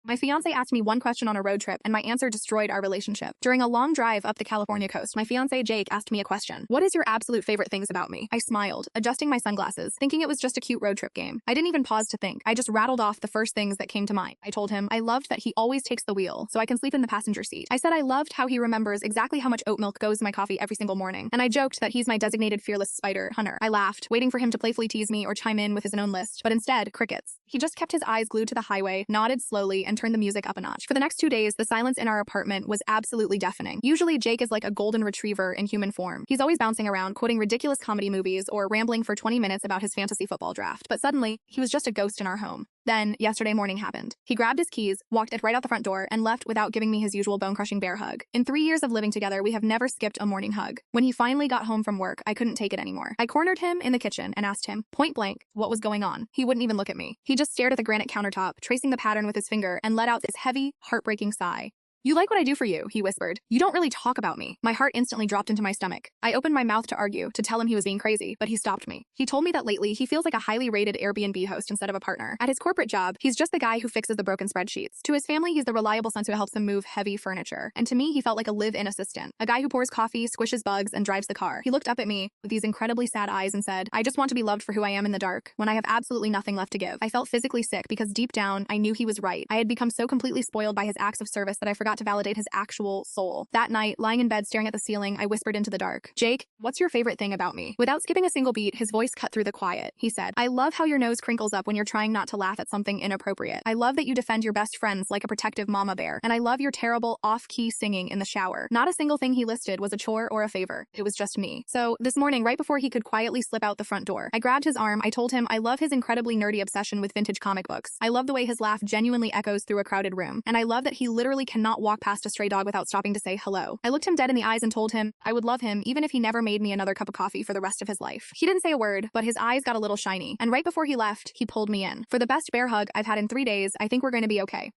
My fiancé asked me one question on a road trip, and my answer destroyed our relationship. During a long drive up the California coast, my fiancé Jake asked me a question. What is your absolute favorite things about me? I smiled, adjusting my sunglasses, thinking it was just a cute road trip game. I didn't even pause to think. I just rattled off the first things that came to mind. I told him I loved that he always takes the wheel, so I can sleep in the passenger seat. I said I loved how he remembers exactly how much oat milk goes in my coffee every single morning, and I joked that he's my designated fearless spider hunter. I laughed, waiting for him to playfully tease me or chime in with his own list, but instead, crickets. He just kept his eyes glued to the highway, nodded slowly, and turned the music up a notch. For the next 2 days, the silence in our apartment was absolutely deafening. Usually, Jake is like a golden retriever in human form. He's always bouncing around, quoting ridiculous comedy movies or rambling for 20 minutes about his fantasy football draft. But suddenly, he was just a ghost in our home. Then, yesterday morning happened. He grabbed his keys, walked it right out the front door, and left without giving me his usual bone-crushing bear hug. In 3 years of living together, we have never skipped a morning hug. When he finally got home from work, I couldn't take it anymore. I cornered him in the kitchen and asked him, point blank, what was going on. He wouldn't even look at me. He just stared at the granite countertop, tracing the pattern with his finger, and let out this heavy, heartbreaking sigh. You like what I do for you, he whispered. You don't really talk about me. My heart instantly dropped into my stomach. I opened my mouth to argue, to tell him he was being crazy, but he stopped me. He told me that lately he feels like a highly rated Airbnb host instead of a partner. At his corporate job, he's just the guy who fixes the broken spreadsheets. To his family, he's the reliable son who helps him move heavy furniture. And to me, he felt like a live-in assistant, a guy who pours coffee, squishes bugs, and drives the car. He looked up at me with these incredibly sad eyes and said, I just want to be loved for who I am in the dark, when I have absolutely nothing left to give. I felt physically sick because deep down, I knew he was right. I had become so completely spoiled by his acts of service that I forgot to validate his actual soul. That night, lying in bed staring at the ceiling, I whispered into the dark, Jake, what's your favorite thing about me? Without skipping a single beat, his voice cut through the quiet. He said, I love how your nose crinkles up when you're trying not to laugh at something inappropriate. I love that you defend your best friends like a protective mama bear. And I love your terrible off-key singing in the shower. Not a single thing he listed was a chore or a favor. It was just me. So this morning, right before he could quietly slip out the front door, I grabbed his arm. I told him I love his incredibly nerdy obsession with vintage comic books. I love the way his laugh genuinely echoes through a crowded room. And I love that he literally cannot walk past a stray dog without stopping to say hello. I looked him dead in the eyes and told him I would love him even if he never made me another cup of coffee for the rest of his life. He didn't say a word, but his eyes got a little shiny. And right before he left, he pulled me in. For the best bear hug I've had in 3 days, I think we're going to be okay.